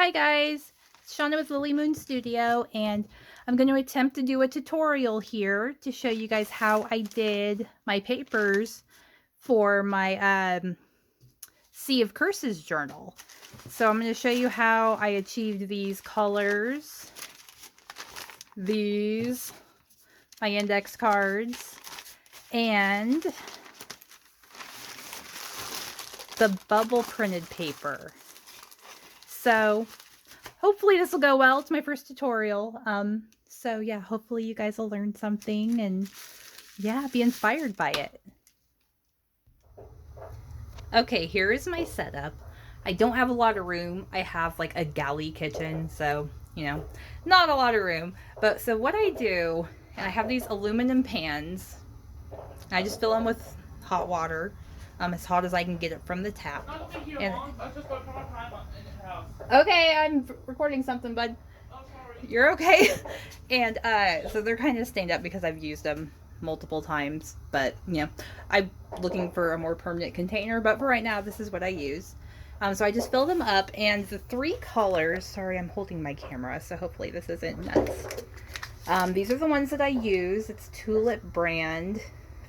Hi guys, it's Shauna with Lily Moon Studio, and I'm going to attempt to do a tutorial here to show you guys how I did my papers for my Sea of Curses journal. So I'm going to show you how I achieved these colors, these, my index cards, and the bubble printed paper. So hopefully this will go well. It's my first tutorial. So yeah, hopefully you guys will learn something and yeah, be inspired by it. Okay, here is my setup. I don't have a lot of room. I have like a galley kitchen, so you know, not a lot of room. But so what I do, and I have these aluminum pans. I just fill them with hot water, as hot as I can get it from the tap. I don't think you're long. I just got more time in the house. Okay, I'm recording something, bud. Oh, sorry. You're okay. And so they're kind of stained up because I've used them multiple times, but you know, I'm looking for a more permanent container, but for right now this is what I use. So I just fill them up, and the three colors, sorry I'm holding my camera so hopefully this isn't nuts. These are the ones that I use. It's Tulip brand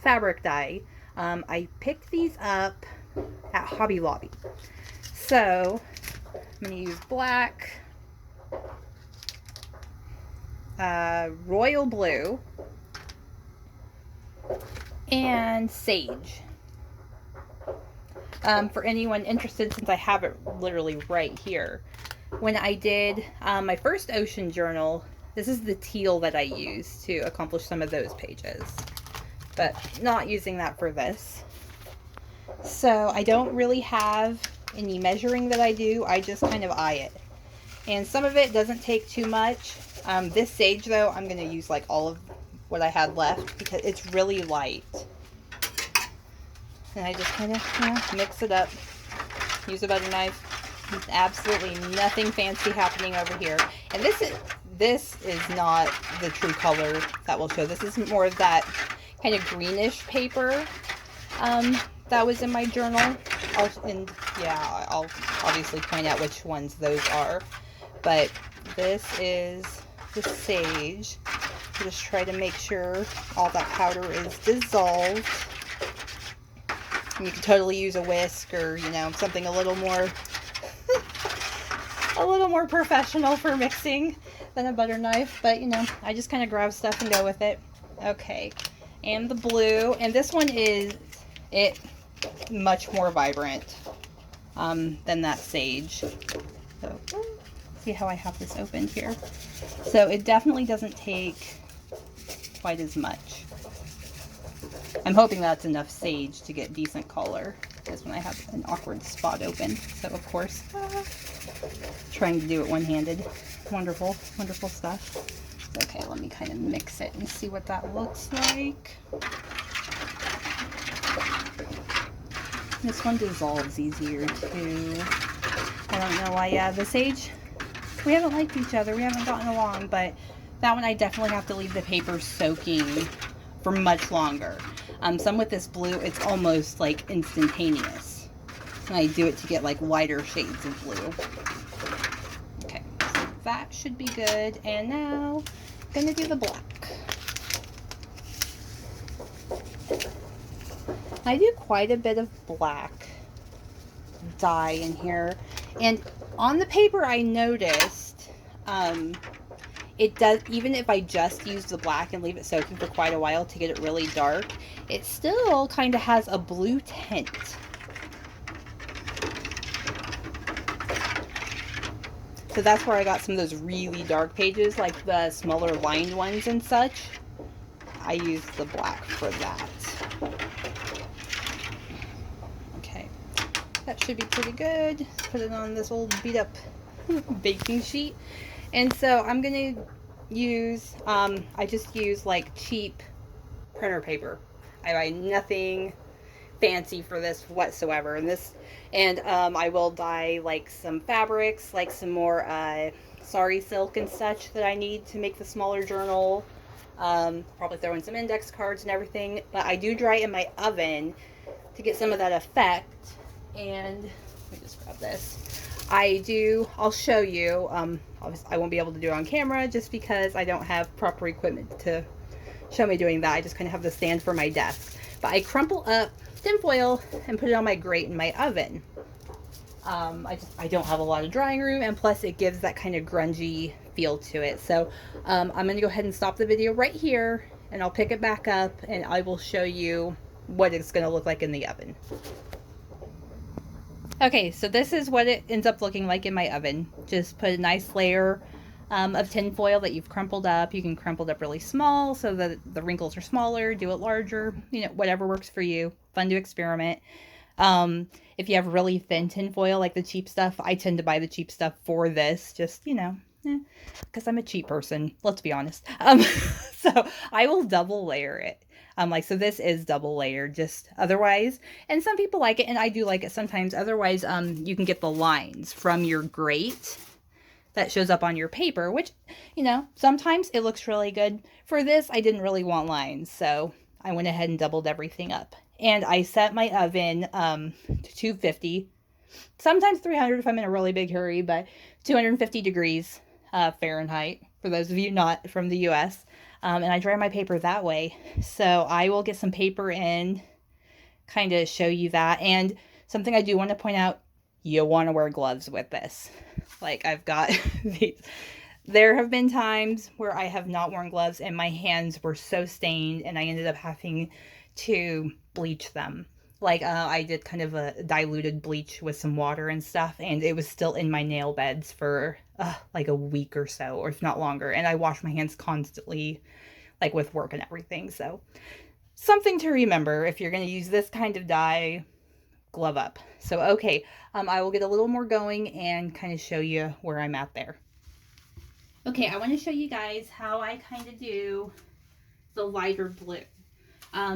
fabric dye. I picked these up at Hobby Lobby. So I'm going to use black, royal blue, and sage. For anyone interested, since I have it literally right here, when I did my first ocean journal, this is the teal that I used to accomplish some of those pages, but not using that for this. So I don't really have any measuring that I do. I just kind of eye it, and some of it doesn't take too much. This sage though, I'm going to use like all of what I had left because it's really light. And I just kind of, you know, mix it up. Use a butter knife. Absolutely nothing fancy happening over here. And this is not the true color that will show. This is more of that kind of greenish paper that was in my journal. I'll obviously point out which ones those are. But this is the sage. Just try to make sure all that powder is dissolved. And you can totally use a whisk or, you know, something a little more professional for mixing than a butter knife. But, you know, I just kind of grab stuff and go with it. Okay. And the blue. And this one is much more vibrant than that sage. So, see how I have this opened here. So it definitely doesn't take quite as much. I'm hoping that's enough sage to get decent color, because when I have an awkward spot open. So of course, trying to do it one-handed. Wonderful, wonderful stuff. Okay, let me kind of mix it and see what that looks like. This one dissolves easier too. I don't know why. Yeah, the sage, we haven't liked each other. We haven't gotten along, but that one I definitely have to leave the paper soaking for much longer. Some with this blue, it's almost like instantaneous. And I do it to get like wider shades of blue. Okay, so that should be good. And now I'm gonna do the black. I do quite a bit of black dye in here. And on the paper I noticed, it does, even if I just use the black and leave it soaking for quite a while to get it really dark, it still kind of has a blue tint. So that's where I got some of those really dark pages, like the smaller lined ones and such. I use the black for that. Okay, that should be pretty good. Put it on this old beat up baking sheet. And so I'm going to use, I just use like cheap printer paper. I buy nothing fancy for this whatsoever. And I will dye like some fabrics, like some more sari silk and such that I need to make the smaller journal. Probably throw in some index cards and everything. But I do dry it in my oven to get some of that effect. And let me just grab this. I'll show you. Obviously I won't be able to do it on camera just because I don't have proper equipment to show me doing that. I just kind of have the stand for my desk. But I crumple up tinfoil and put it on my grate in my oven. I don't have a lot of drying room, and plus it gives that kind of grungy feel to it. So I'm going to go ahead and stop the video right here, and I'll pick it back up and I will show you what it's going to look like in the oven. Okay, so this is what it ends up looking like in my oven. Just put a nice layer of tin foil that you've crumpled up. You can crumple it up really small so that the wrinkles are smaller, do it larger, you know, whatever works for you. Fun to experiment. If you have really thin tin foil, like the cheap stuff, I tend to buy the cheap stuff for this, just, you know, because I'm a cheap person, let's be honest. So I will double layer it. So this is double layered, just otherwise, and some people like it, and I do like it sometimes. Otherwise, you can get the lines from your grate that shows up on your paper, which, you know, sometimes it looks really good. For this, I didn't really want lines, so I went ahead and doubled everything up. And I set my oven to 250, sometimes 300 if I'm in a really big hurry, but 250 degrees Fahrenheit, for those of you not from the US. And I dry my paper that way. So I will get some paper in, kind of show you that. And something I do want to point out, you want to wear gloves with this. Like, I've got these. There have been times where I have not worn gloves and my hands were so stained and I ended up having to bleach them. Like, I did kind of a diluted bleach with some water and stuff, and it was still in my nail beds for like a week or so, or if not longer. And I wash my hands constantly, like with work and everything. So something to remember if you're going to use this kind of dye, glove up. So, okay, I will get a little more going and kind of show you where I'm at there. Okay, I want to show you guys how I kind of do the lighter blue.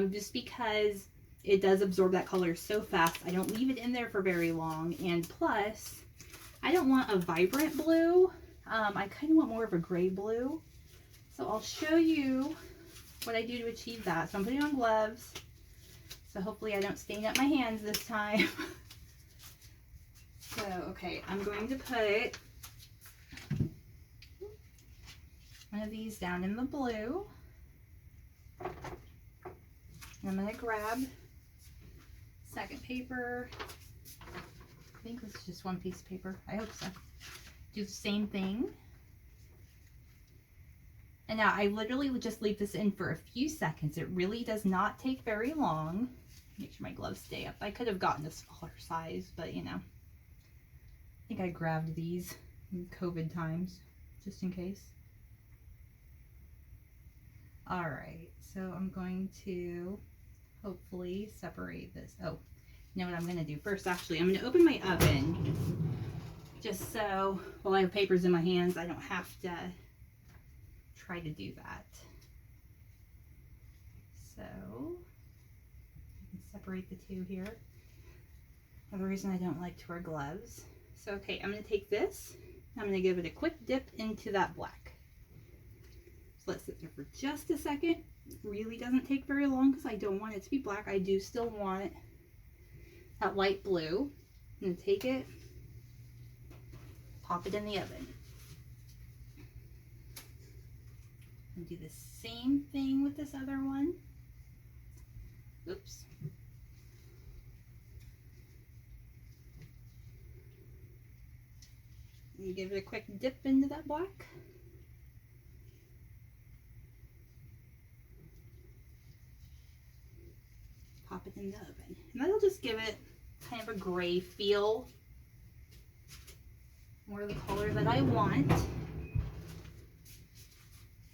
Just because it does absorb that color so fast. I don't leave it in there for very long. And plus, I don't want a vibrant blue. I kind of want more of a gray blue. So I'll show you what I do to achieve that. So I'm putting on gloves. So hopefully I don't stain up my hands this time. So, okay, I'm going to put one of these down in the blue. And I'm going to grab second paper. I think this is just one piece of paper. I hope so. Do the same thing. And now I literally would just leave this in for a few seconds. It really does not take very long. Make sure my gloves stay up. I could have gotten a smaller size, but you know. I think I grabbed these in COVID times, just in case. Alright, so I'm going to hopefully separate this. Oh, you know what I'm going to do first? Actually, I'm going to open my oven just so while I have papers in my hands, I don't have to try to do that. So, I can separate the two here. Another reason I don't like to wear gloves. So, okay, I'm going to take this, I'm going to give it a quick dip into that black. So let's sit there for just a second. It really doesn't take very long because I don't want it to be black. I do still want that light blue. I'm going to take it, pop it in the oven. And do the same thing with this other one. Oops. And you give it a quick dip into that black. Pop it in the oven. And that'll just give it kind of a gray feel. More of the color that I want.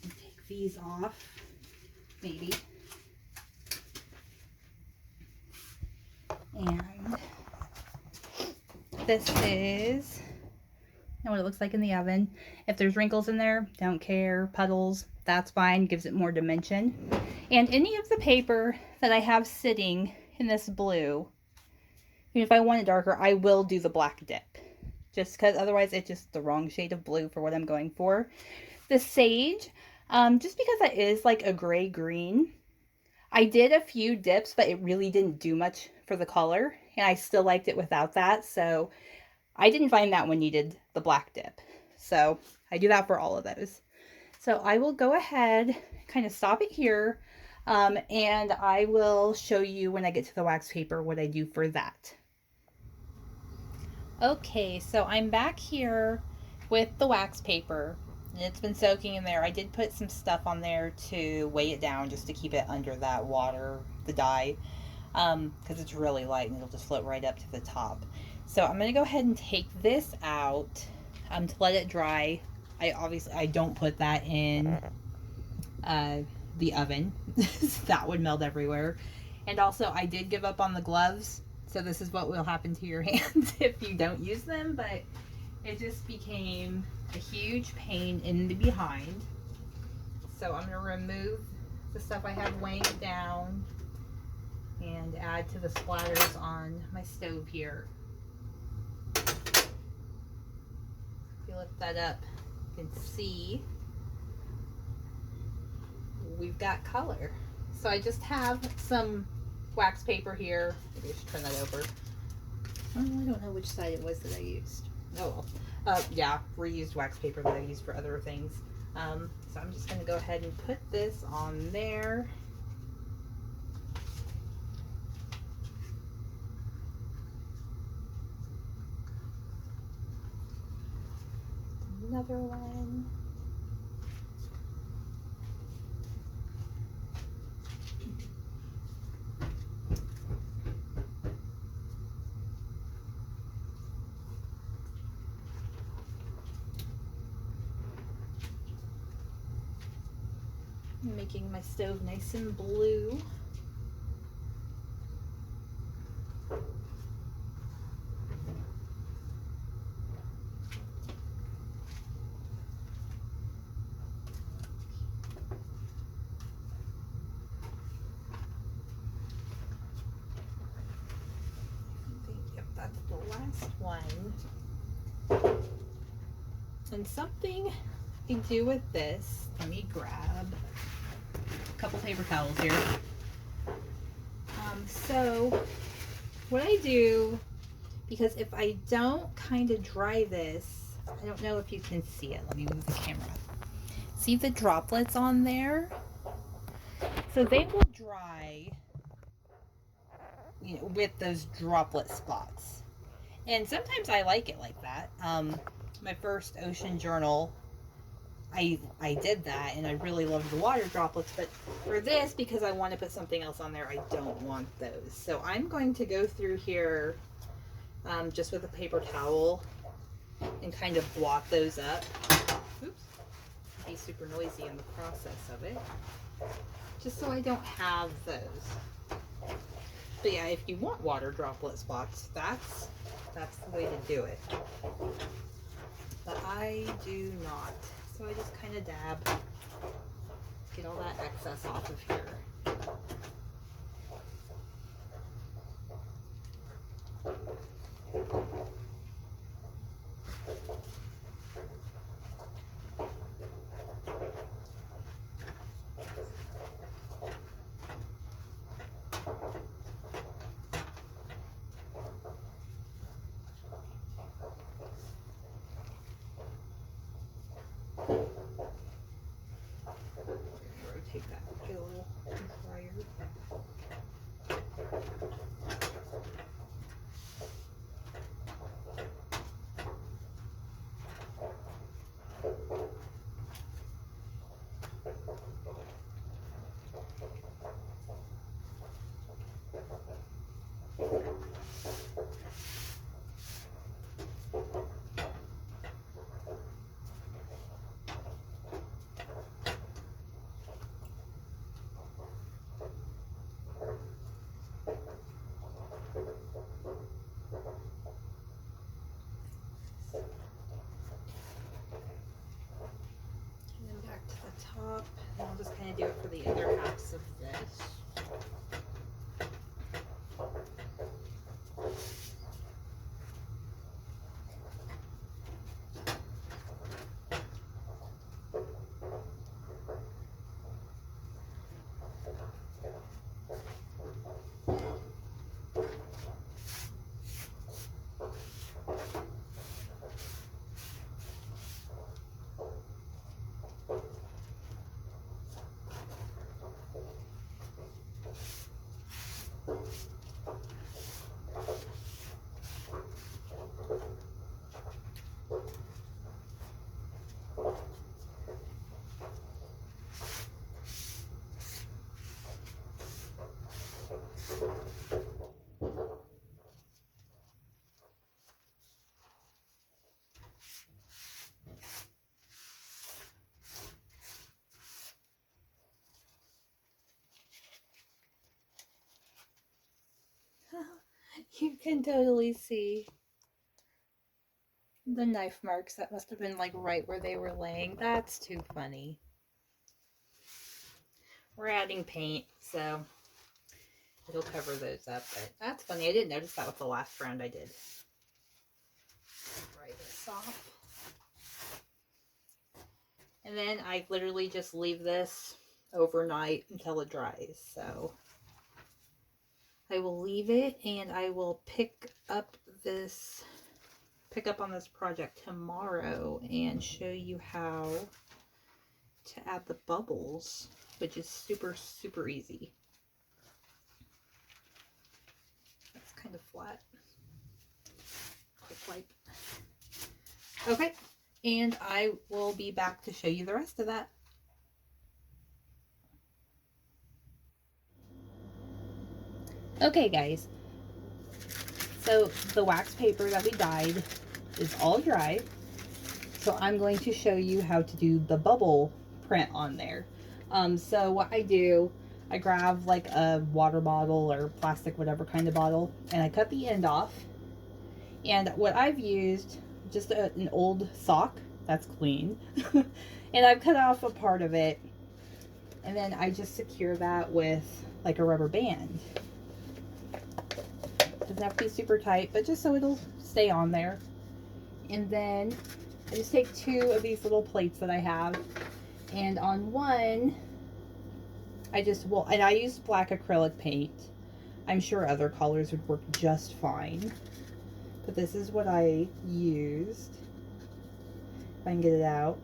Take these off, maybe. And this is what it looks like in the oven. If there's wrinkles in there, don't care. Puddles, that's fine. Gives it more dimension. And any of the paper that I have sitting in this blue, even if I want it darker, I will do the black dip. Just because otherwise it's just the wrong shade of blue for what I'm going for. The sage, just because that is like a gray green, I did a few dips, but it really didn't do much for the color. And I still liked it without that. So I didn't find that one needed the black dip. So I do that for all of those. So I will go ahead, kind of stop it here, and I will show you when I get to the wax paper what I do for that. Okay, so I'm back here with the wax paper, and it's been soaking in there. I did put some stuff on there to weigh it down just to keep it under that water, the dye, because it's really light and it'll just float right up to the top. So I'm going to go ahead and take this out to let it dry. I don't put that in the oven. That would melt everywhere. And also I did give up on the gloves. So this is what will happen to your hands if you don't use them. But it just became a huge pain in the behind. So I'm going to remove the stuff I have weighing it down and add to the splatters on my stove here. If you lift that up, you can see we've got color. So I just have some wax paper here. Maybe I should turn that over. I don't know which side it was that I used. Oh well. Yeah, reused wax paper that I used for other things. So I'm just going to go ahead and put this on there. Another one. I'm making my stove nice and blue. Yep, that's the last one. And something I do with this, let me grab a couple paper towels here. So what I do, because if I don't kind of dry this, I don't know if you can see it. Let me move the camera. See the droplets on there? So they will dry, you know, with those droplet spots. And sometimes I like it like that. My first ocean journal, I did that and I really loved the water droplets, but for this, because I want to put something else on there, I don't want those. So I'm going to go through here just with a paper towel and kind of blot those up. Oops. Be super noisy in the process of it. Just so I don't have those. But yeah, if you want water droplet spots, that's the way to do it. But I do not. So I just kind of dab, get all that excess off of here. Rotate that, get a little You can totally see the knife marks. That must have been like right where they were laying. That's too funny. We're adding paint, so it'll cover those up, but that's funny. I didn't notice that with the last round I did. Dry this off. And then I literally just leave this overnight until it dries. So I will leave it, and I will pick up on this project tomorrow and show you how to add the bubbles, which is super, super easy. That's kind of flat. Quick wipe. Okay, and I will be back to show you the rest of that. Okay, guys. So the wax paper that we dyed is all dry. So I'm going to show you how to do the bubble print on there. So what I do, I grab like a water bottle or plastic, whatever kind of bottle, and I cut the end off. And what I've used, just an old sock that's clean, and I've cut off a part of it, and then I just secure that with like a rubber band. Doesn't have to be super tight, but just so it'll stay on there. And then I just take 2 of these little plates that I have, and on one and I used black acrylic paint. I'm sure other colors would work just fine, but this is what I used. If I can get it out.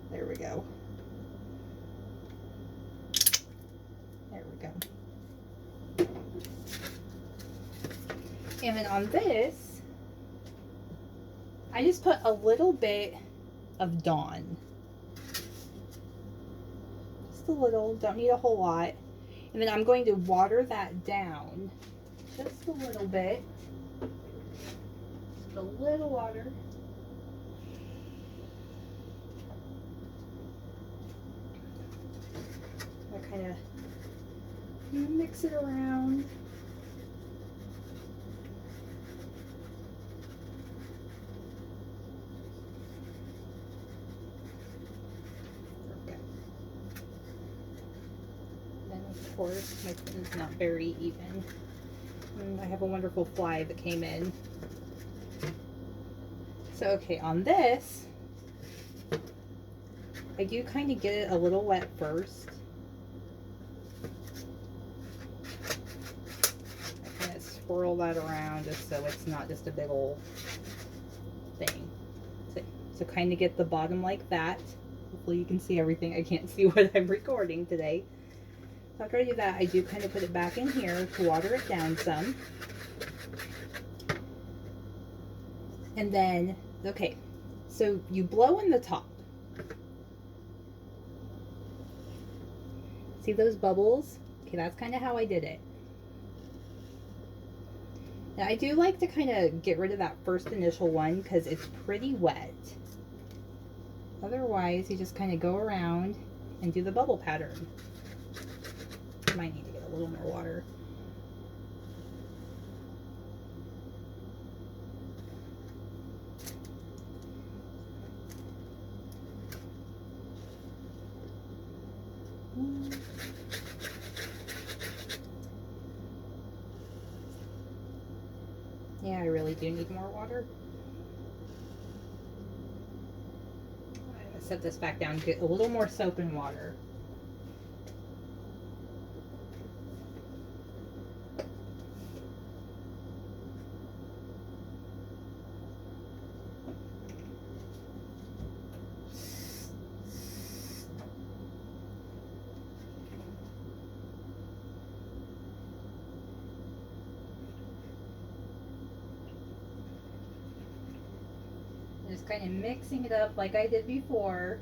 There we go. There we go. And then on this, I just put a little bit of Dawn. Just a little, don't need a whole lot. And then I'm going to water that down just a little bit. Just a little water. I kind of mix it around. Of course, my pin's not very even. And I have a wonderful fly that came in. So, okay, on this, I do kind of get it a little wet first. I kind of swirl that around just so it's not just a big old thing. So kind of get the bottom like that. Hopefully you can see everything. I can't see what I'm recording today. After I do that, I do kind of put it back in here to water it down some. And then, okay, so you blow in the top. See those bubbles? Okay, that's kind of how I did it. Now, I do like to kind of get rid of that first initial one because it's pretty wet. Otherwise, you just kind of go around and do the bubble pattern. Might need to get a little more water. Yeah, I really do need more water. I'm gonna set this back down, get a little more soap and water. Just kind of mixing it up like I did before.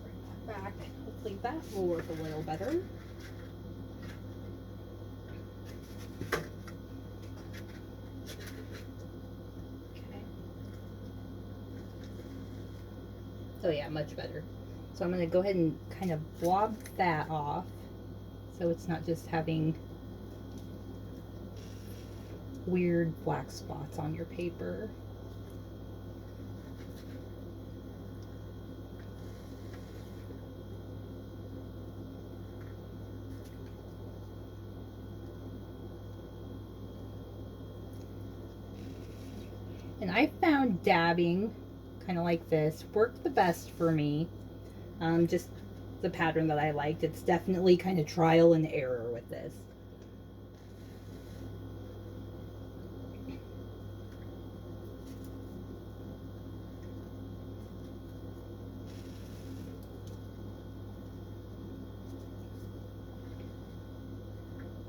Bring that back. Hopefully that will work a little better. Okay. Oh yeah, much better. So I'm going to go ahead and kind of blob that off so it's not just having weird black spots on your paper. And I found dabbing kind of like this worked the best for me. Just the pattern that I liked. It's definitely kind of trial and error with this.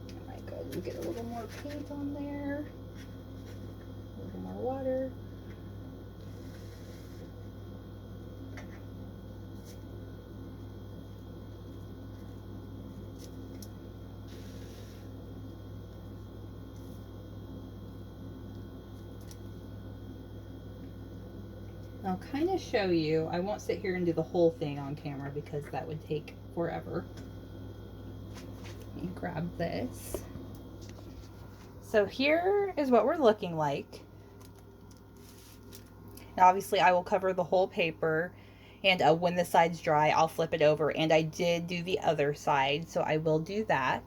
I might go ahead and get a little more paint on there. A little more water. I'll kind of show you. I won't sit here and do the whole thing on camera because that would take forever. Let me grab this. So here is what we're looking like. And obviously I will cover the whole paper, and when the side's dry I'll flip it over, and I did do the other side, so I will do that.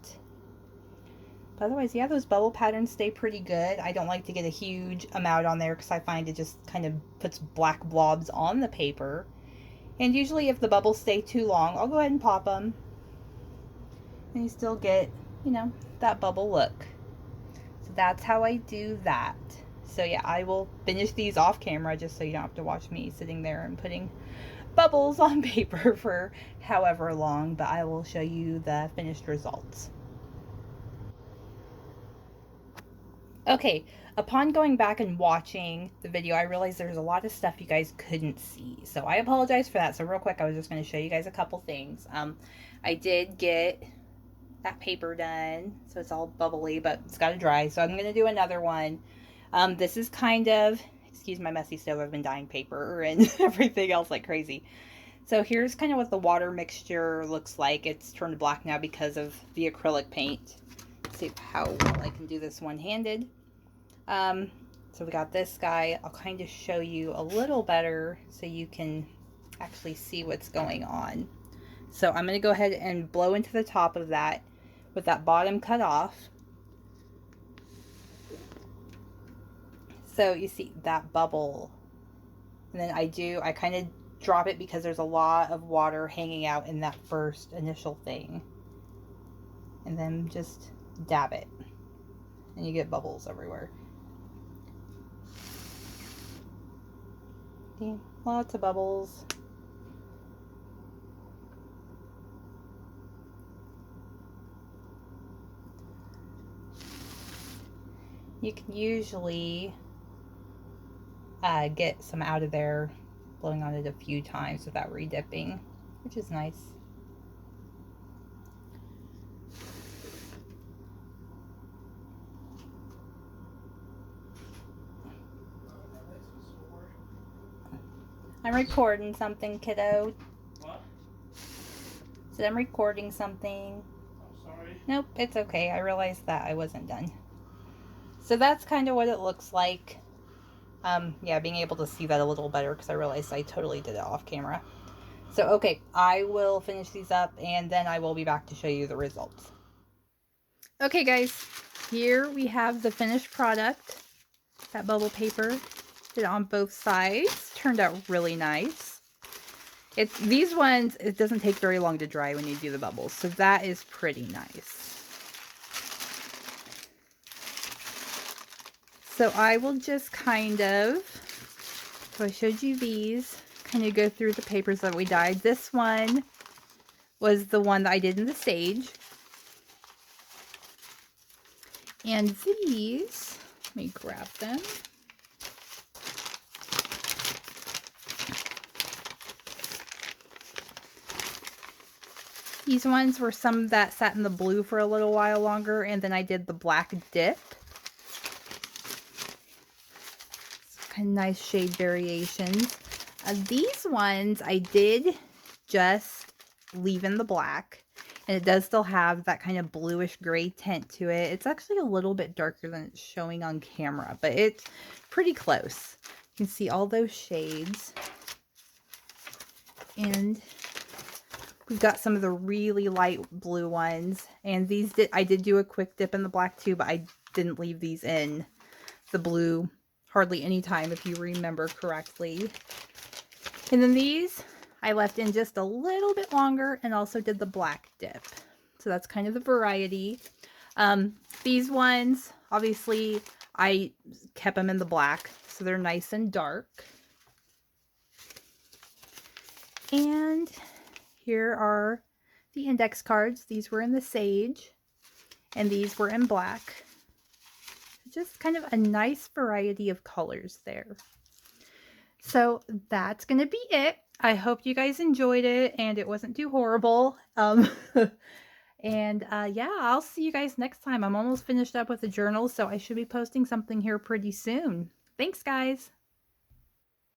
But otherwise, yeah, those bubble patterns stay pretty good. I don't like to get a huge amount on there because I find it just kind of puts black blobs on the paper. And usually if the bubbles stay too long, I'll go ahead and pop them. And you still get, you know, that bubble look. So that's how I do that. So yeah, I will finish these off camera just so you don't have to watch me sitting there and putting bubbles on paper for however long. But I will show you the finished results. Okay, upon going back and watching the video, I realized there's a lot of stuff you guys couldn't see. So I apologize for that. So real quick, I was just going to show you guys a couple things. I did get that paper done, so it's all bubbly, but it's got to dry. So I'm going to do another one. This is kind of, excuse my messy stove, I've been dyeing paper and everything else like crazy. So here's kind of what the water mixture looks like. It's turned black now because of the acrylic paint. Let's see how well I can do this one-handed. So we got this guy. I'll kind of show you a little better so you can actually see what's going on. So I'm going to go ahead and blow into the top of that with that bottom cut off. So you see that bubble. And then I kind of drop it because there's a lot of water hanging out in that first initial thing. And then just dab it. And you get bubbles everywhere. See? Lots of bubbles. You can usually get some out of there blowing on it a few times without redipping, which is nice. I'm recording something, kiddo. What? Said I'm recording something. I'm sorry. Nope, it's okay. I realized that I wasn't done. So that's kind of what it looks like. Yeah, being able to see that a little better because I realized I totally did it off camera. So, okay, I will finish these up and then I will be back to show you the results. Okay, guys, here we have the finished product. That bubble paper, did it on both sides. Turned out really nice. These ones, it doesn't take very long to dry when you do the bubbles, so that is pretty nice. So I will just kind of, so I showed you these, kind of go through the papers that we dyed. This one was the one that I did in the sage. And these, let me grab them. These ones were some that sat in the blue for a little while longer, and then I did the black dip. Kind of nice shade variations. These ones I did just leaving the black. And it does still have that kind of bluish gray tint to it. It's actually a little bit darker than it's showing on camera, but it's pretty close. You can see all those shades. And we've got some of the really light blue ones. And these I did do a quick dip in the black too, but I didn't leave these in the blue hardly any time, if you remember correctly. And then these I left in just a little bit longer and also did the black dip. So that's kind of the variety. These ones, obviously, I kept them in the black, so they're nice and dark. And here are the index cards. These were in the sage, and these were in black. Just kind of a nice variety of colors there. So that's going to be it. I hope you guys enjoyed it and it wasn't too horrible. Yeah, I'll see you guys next time. I'm almost finished up with the journal, so I should be posting something here pretty soon. Thanks, guys.